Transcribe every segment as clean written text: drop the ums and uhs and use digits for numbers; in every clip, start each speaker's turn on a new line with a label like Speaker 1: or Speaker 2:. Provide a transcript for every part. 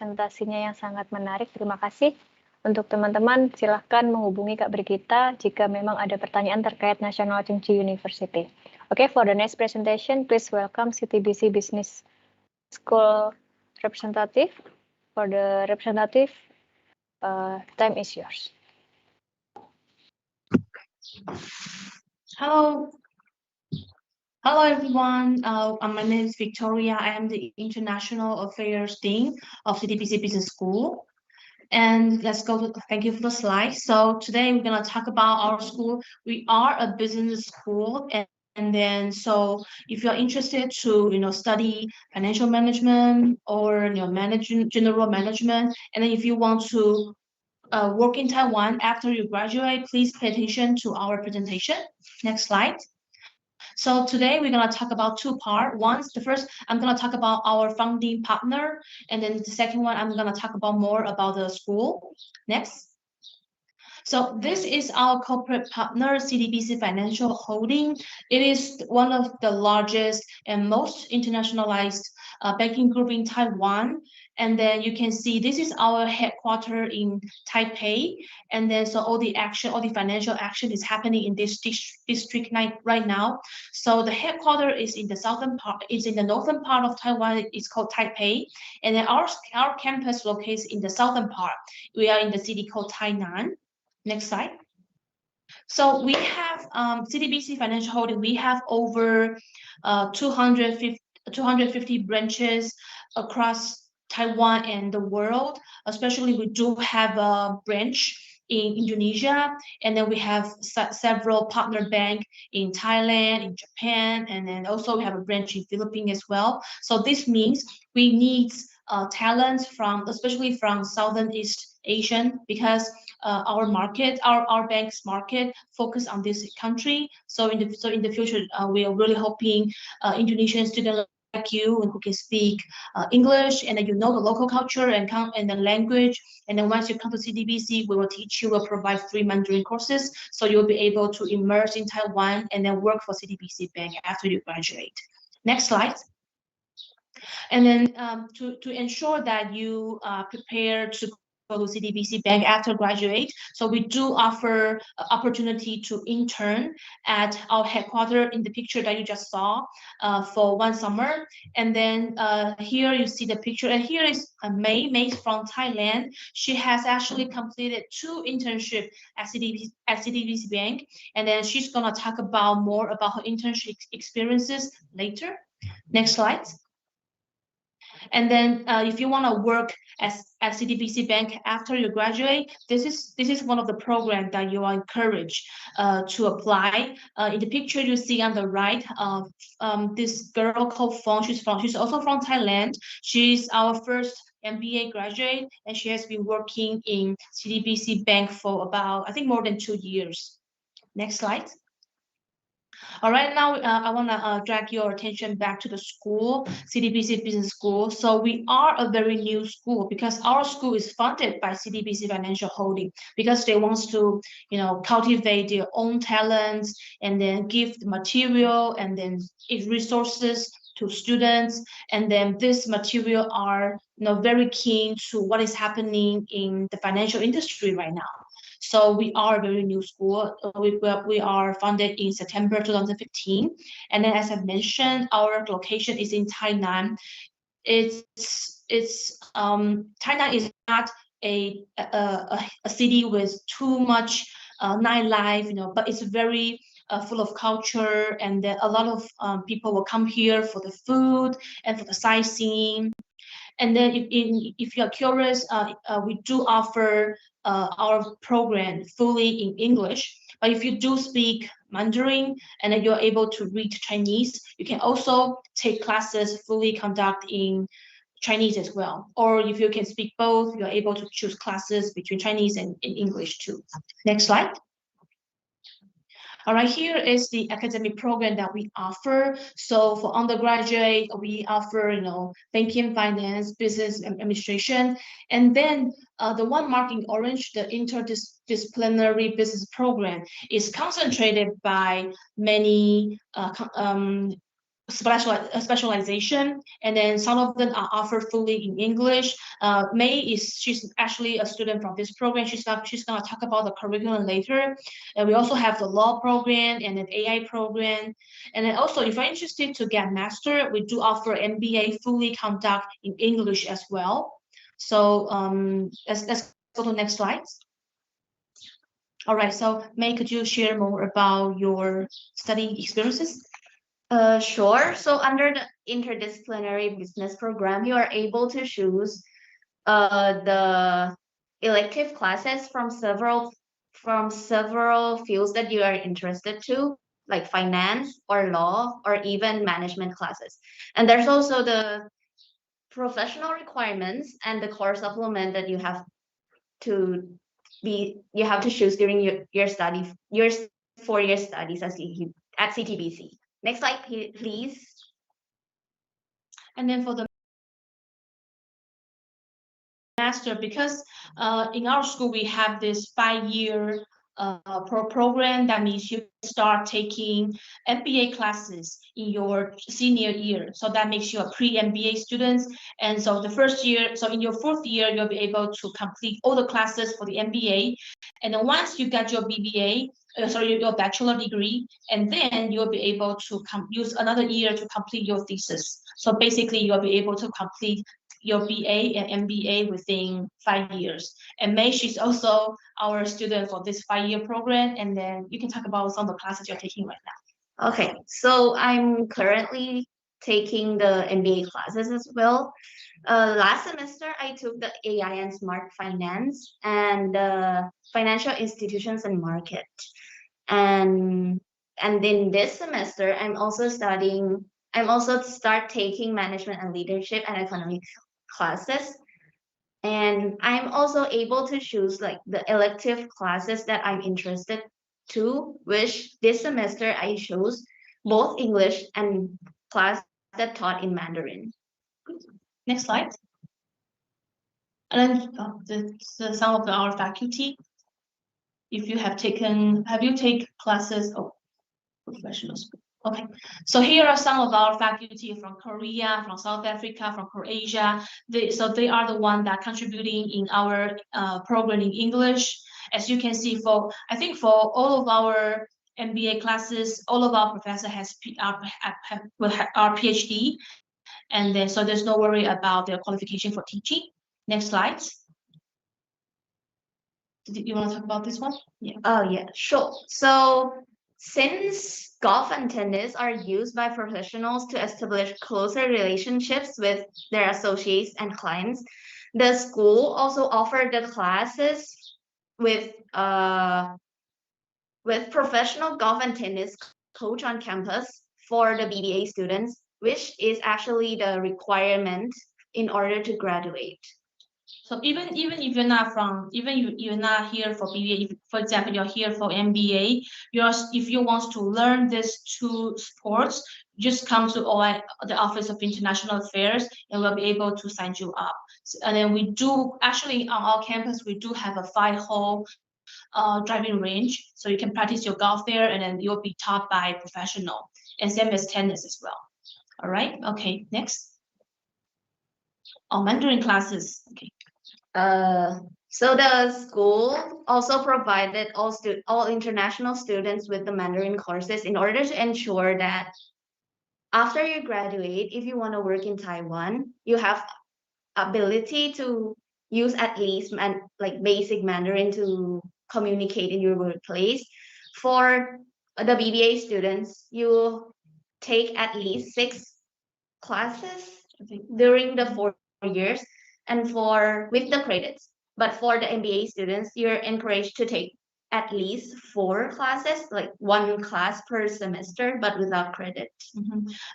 Speaker 1: presentasinya yang sangat menarik. Terima kasih. Untuk teman-teman, silahkan menghubungi Kak Brigita jika memang ada pertanyaan terkait National Chungji University. Okay, for the next presentation, please welcome Ctbc Business School representative. For the representative, time is yours.
Speaker 2: Hello. Hello, everyone. My name is Victoria. I am the International Affairs Dean of Ctbc Business School. And let's go to, thank you for the slide. So today we're going to talk about our school. We are a business school. And then, so if you're interested to, study financial management or, general management, and then if you want to work in Taiwan after you graduate, please pay attention to our presentation. Next slide. So today we're going to talk about two parts. The first, I'm going to talk about our founding partner. And then the second one, I'm going to talk about more about the school. Next. So this is our corporate partner, Ctbc Financial Holding. It is one of the largest and most internationalized banking group in Taiwan. And then you can see this is our headquarters in Taipei. And then so all the financial action is happening in this district right now. So the headquarters is in the northern part of Taiwan. It's called Taipei. And then our campus locates in the southern part. We are in the city called Tainan. Next slide. So we have Ctbc Financial Holding. We have over 250 branches across Taiwan and the world. Especially, we do have a branch in Indonesia, and then we have several partner banks in Thailand, in Japan, and then also we have a branch in Philippines as well. So this means we need talents especially from Southeast Asian, because our bank's market focus on this country. So in the future, we are really hoping Indonesian students like you who can speak English, and then the local culture and the language. And then once you come to Ctbc, we will teach you, we'll provide free Mandarin courses, so you'll be able to immerse in Taiwan and then work for Ctbc Bank after you graduate. Next slide. And then to ensure that you prepare to go to Ctbc Bank after graduate, so we do offer opportunity to intern at our headquarters in the picture that you just saw for one summer. And then here you see the picture, and here is May from Thailand. She has actually completed 2 internships at Ctbc Bank, and then she's gonna talk about more about her internship experiences later. Next slide. And then if you want to work at Ctbc Bank after you graduate, this is one of the programs that you are encouraged to apply. In the picture you see on the right, this girl called Fong, she's also from Thailand. She's our first MBA graduate, and she has been working in Ctbc Bank for about, I think, more than 2 years. Next slide. All right, now I want to drag your attention back to the school, Ctbc Business School. So we are a very new school because our school is funded by Ctbc Financial Holding, because they want to, cultivate their own talents and then give the material and then resources to students. And then this material are very keen to what is happening in the financial industry right now. So we are a very new school. We are founded in September 2015. And then, as I mentioned, our location is in Tainan. Tainan is not a city with too much nightlife, but it's very full of culture, and a lot of people will come here for the food and for the sightseeing. And then if you're curious, we do offer our program fully in English. But if you do speak Mandarin and then you're able to read Chinese, you can also take classes fully conduct in Chinese as well. Or if you can speak both, you're able to choose classes between Chinese and English too. Next slide. All right, here is the academic program that we offer. So for undergraduate, we offer, banking, finance, business administration. And then the one marked in orange, the interdisciplinary business program, is concentrated by many specialization, and then some of them are offered fully in English. She's actually a student from this program. She's gonna talk about the curriculum later. And we also have the law program and an AI program. And then also, if you're interested to get master, we do offer MBA fully conduct in English as well. So let's go to the next slide. All right, so May, could you share more about your study experiences?
Speaker 3: Sure. So under the interdisciplinary business program, you are able to choose the elective classes from several fields that you are interested to, like finance or law or even management classes. And there's also the professional requirements and the core supplement that you have to choose during your 4-year studies at Ctbc. Next slide, please.
Speaker 2: And then for the master, because in our school we have this 5-year program, that means you start taking MBA classes in your senior year. So that makes you a pre-MBA student. And so the first year, so in your 4th year, you'll be able to complete all the classes for the MBA. And then once you get your BBA, your bachelor degree, and then you'll be able to use another year to complete your thesis. So basically, you'll be able to complete your BA and MBA within 5 years. And May, she's also our student for this 5-year program. And then you can talk about some of the classes you're taking right now.
Speaker 3: Okay, so I'm currently taking the MBA classes as well. Last semester, I took the AI and Smart Finance and Financial Institutions and Market. And then this semester, I'm also taking Management and Leadership and Economics classes. And I'm also able to choose like the elective classes that I'm interested to, which this semester I chose both English and class that taught in Mandarin.
Speaker 2: Next slide. And then some of our faculty. If you have taken classes of professionals? Okay, so here are some of our faculty from Korea, from South Africa, from Croatia. So they are the ones that are contributing in our program in English. As you can see, I think for all of our MBA classes, all of our professors are PhD, and then so there's no worry about their qualification for teaching. Next slide. You want to talk about this one? Yeah.
Speaker 3: Oh yeah, sure. So since golf and tennis are used by professionals to establish closer relationships with their associates and clients, the school also offered the classes with professional golf and tennis coach on campus for the BBA students, which is actually the requirement in order to graduate.
Speaker 2: So even if you're not here for BBA, for example, you're here for MBA, if you want to learn these 2 sports, just come to the Office of International Affairs, and we'll be able to sign you up. And then we do actually on our campus, we do have a 5-hole driving range, so you can practice your golf there, and then you'll be taught by a professional, and same as tennis as well. All right. Okay. Next. Mandarin classes. Okay.
Speaker 3: So the school also provided all international students with the Mandarin courses in order to ensure that after you graduate, if you want to work in Taiwan, you have ability to use at least basic Mandarin to communicate in your workplace. For the BBA students, you take at least 6 classes during the 4 years, and with the credits. But for the MBA students, you're encouraged to take at least 4 classes, like 1 class per semester, but without credit.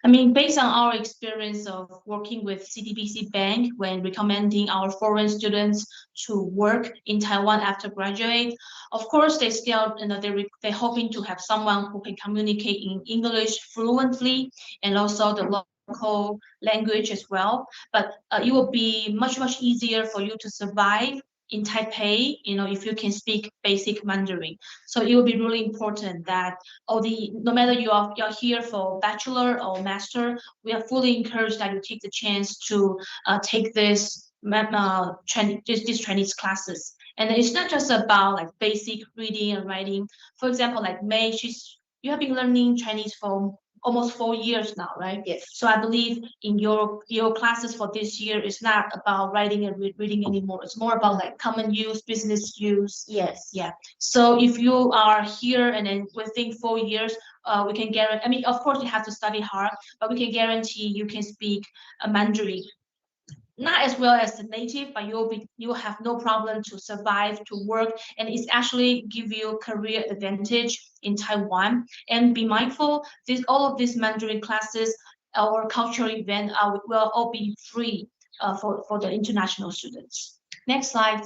Speaker 2: I mean, based on our experience of working with Ctbc Bank when recommending our foreign students to work in Taiwan after graduate, of course they're hoping to have someone who can communicate in English fluently and also the local language as well. But it will be much easier for you to survive in Taipei, if you can speak basic Mandarin. So it will be really important that no matter you're here for bachelor or master, we are fully encouraged that you take the chance to take this Chinese classes. And it's not just about like basic reading and writing. For example, like May, you have been learning Chinese for almost 4 years now, right?
Speaker 3: Yes.
Speaker 2: So I believe in your classes for this year, it's not about writing and reading anymore. It's more about like common use, business use.
Speaker 3: Yes.
Speaker 2: Yeah. So if you are here and then within 4 years, we can guarantee. I mean, of course you have to study hard, but we can guarantee you can speak a Mandarin. Not as well as the native, but you'll have no problem to survive, to work, and it's actually give you career advantage in Taiwan. And be mindful, all of these Mandarin classes or cultural event will all be free for the international students. Next slide.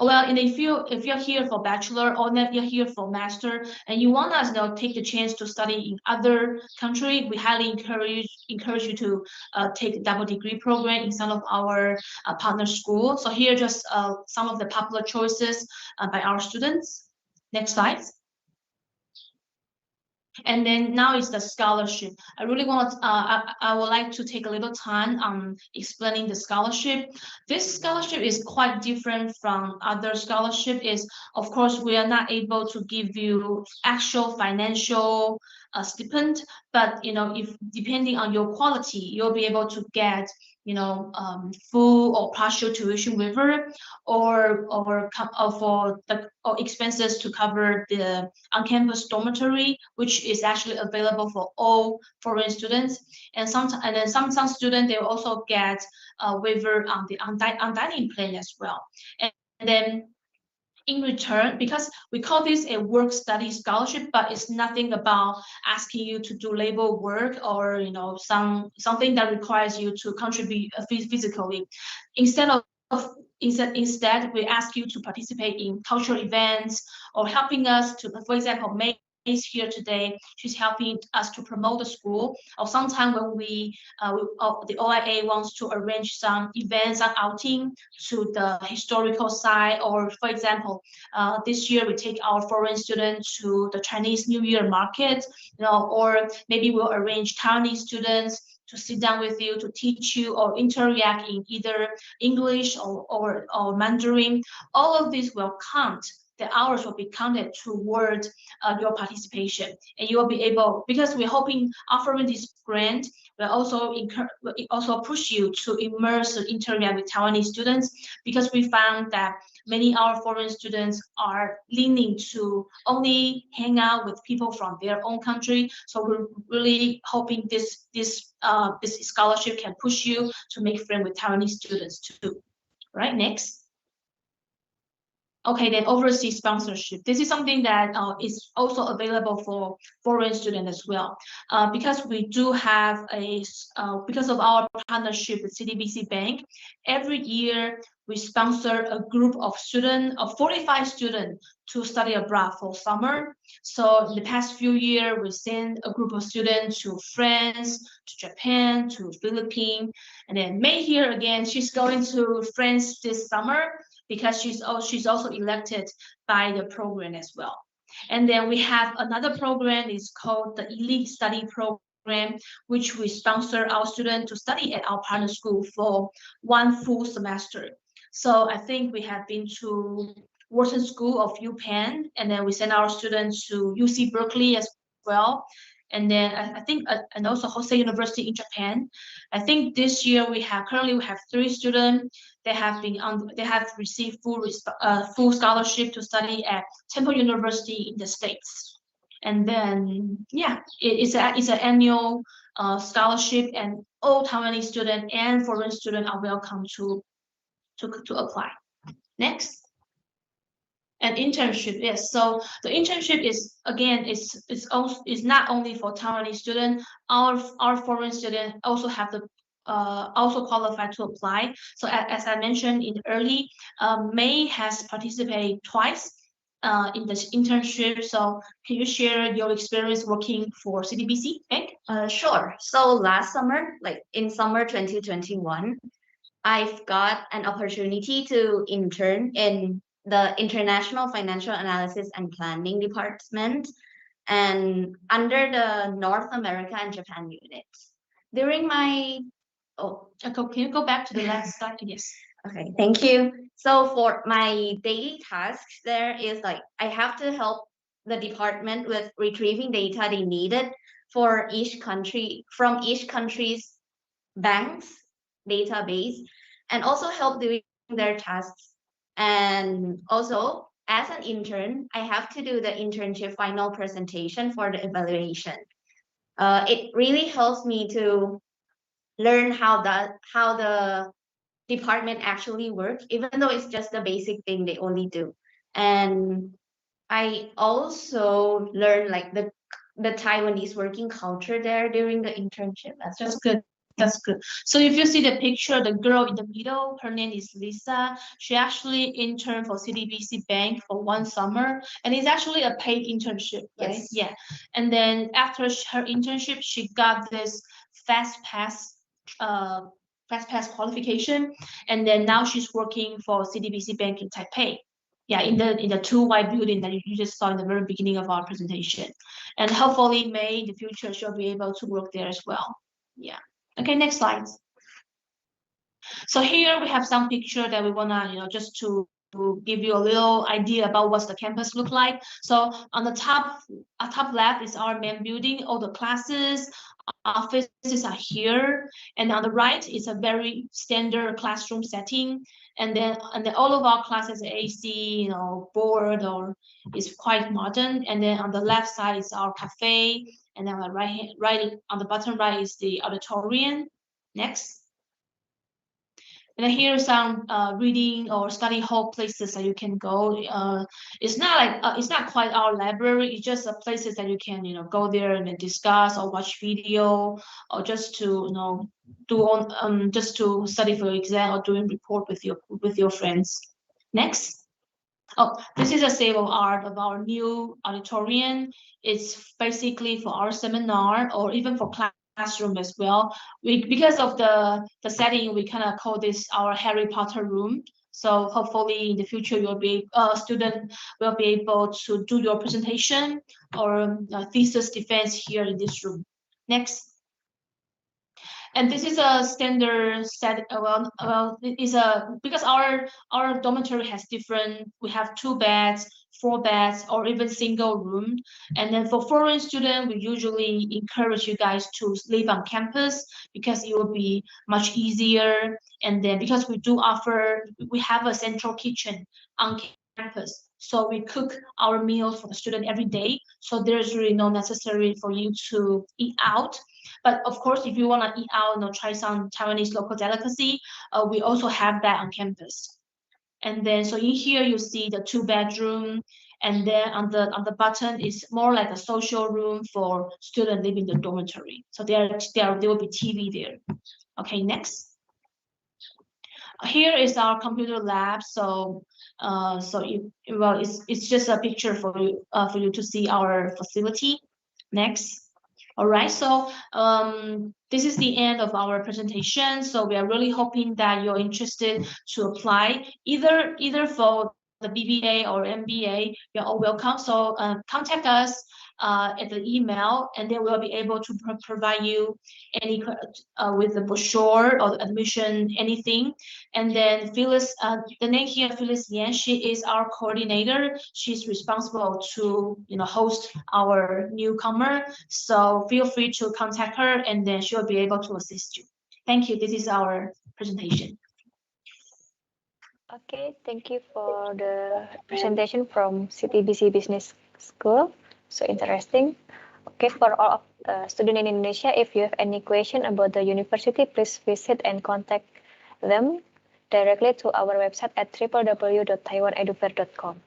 Speaker 2: Well, and if you're here for bachelor or you're here for master and you want to take the chance to study in other country, we highly encourage you to take a double degree program in some of our partner schools. So here are just some of the popular choices by our students. Next slide. And then now is the scholarship. I really want I would like to take a little time explaining the scholarship. This scholarship is quite different from other scholarship. Of course, we are not able to give you actual financial stipend, but if depending on your quality, you'll be able to get full or partial tuition waiver, or expenses to cover the on-campus dormitory, which is actually available for all foreign students. And some students, they will also get a waiver on the dining plan as well. And then in return, because we call this a work-study scholarship, but it's nothing about asking you to do labor work or something that requires you to contribute physically. Instead, we ask you to participate in cultural events or helping us to, for example, is here today. She's helping us to promote the school. Or sometime when the OIA wants to arrange some events and outing to the historical site. Or for example, this year we take our foreign students to the Chinese New Year market. Or maybe we'll arrange Taiwanese students to sit down with you to teach you or interact in either English or Mandarin. All of these will count. The hours will be counted toward your participation, and you will be able, because we're hoping offering this grant will also push you to immerse and interact with Taiwanese students, because we found that many of our foreign students are leaning to only hang out with people from their own country. So we're really hoping this scholarship can push you to make friends with Taiwanese students too. Right, next. Okay, then overseas sponsorship. This is something that is also available for foreign students as well. Because we do have because of our partnership with Ctbc Bank, every year we sponsor a group of 45 students to study abroad for summer. So in the past few years, we sent a group of students to France, to Japan, to Philippines, and then May here again, she's going to France this summer, because she's also elected by the program as well. And then we have another program, is called the Elite Study Program, which we sponsor our students to study at our partner school for 1 full semester. So I think we have been to Wharton School of UPenn, and then we send our students to UC Berkeley as well. And then I think, and also Hosei University in Japan. I think this year currently we have 3 students. They have received full scholarship to study at Temple University in the States. And then it's an annual scholarship, and all Taiwanese students and foreign students are welcome to apply. Next. An internship, yes. So the internship is, again, is not only for Taiwanese students. Our foreign students also have the also qualified to apply. So as I mentioned in early, May has participated twice in this internship. So can you share your experience working for Ctbc Bank?
Speaker 3: Sure. So last summer, like in summer 2021, I've got an opportunity to intern in the International Financial Analysis and Planning Department and under the North America and Japan units. During my,
Speaker 2: Can you go back to the last slide? Yes.
Speaker 3: okay, thank you. So for my daily tasks, there is like I have to help the department with retrieving data they needed for each country from each country's banks database, and also help doing their tasks. And also, as an intern, I have to do the internship final presentation for the evaluation. It really helps me to learn how the department actually works, even though it's just the basic thing they only do. And I also learned like the Taiwanese working culture there during the internship.
Speaker 2: That's good. That's good. So if you see the picture, the girl in the middle, her name is Lisa. She actually interned for Ctbc Bank for 1 summer, and it's actually a paid internship, right?
Speaker 3: Yes.
Speaker 2: Yeah. And then after her internship, she got this fast pass qualification, and then now she's working for Ctbc Bank in Taipei. Yeah, in the 2 white building that you just saw in the very beginning of our presentation, and hopefully May in the future she'll be able to work there as well. Yeah. Okay, next slide. So here we have some picture that we wanna, just to give you a little idea about what's the campus look like. So on the top left is our main building. All the classes, offices are here, and on the right is a very standard classroom setting. And then all of our classes are AC, board, or is quite modern. And then on the left side is our cafe, and then on the right on the bottom right is the auditorium. Next. And then here are some reading or study hall places that you can go. It's not quite our library. It's just places that you can go there and then discuss or watch video, or just to just to study for your exam or doing report with your friends. Next. Oh, this is a save of art of our new auditorium. It's basically for our seminar or even for classroom as well. Because of the setting, we kind of call this our Harry Potter room. So hopefully in the future student will be able to do your presentation or thesis defense here in this room. Next. And this is a standard set. Because our dormitory has different. We have 2 beds, 4 beds, or even single room. And then for foreign students, we usually encourage you guys to live on campus because it will be much easier. And then because we have a central kitchen on campus, so we cook our meals for the student every day. So there's really no necessary for you to eat out. But of course, if you want to eat out and try some Taiwanese local delicacy, we also have that on campus. And then, so in here you see the 2 bedroom, and then on the bottom is more like a social room for students living in the dormitory. So there will be TV there. Okay, next. Here is our computer lab. So it's just a picture for you to see our facility. Next. All right, so this is the end of our presentation. So we are really hoping that you're interested to apply either for the BBA or MBA. You're all welcome. So contact us at the email, and then we'll be able to provide you any with the brochure or the admission, anything. And then Phyllis, the name here, Phyllis Yan, she is our coordinator. She's responsible to host our newcomer. So feel free to contact her, and then she'll be able to assist you. Thank you. This is our presentation.
Speaker 1: Okay, thank you for the presentation from Ctbc Business School. So interesting. Okay, for all of students in Indonesia, if you have any question about the university, please visit and contact them directly to our website at www.taiwanedufair.com.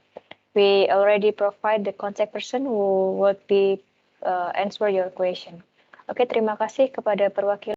Speaker 1: We already provide the contact person who would be answer your question. Oke, terima kasih kepada perwakilan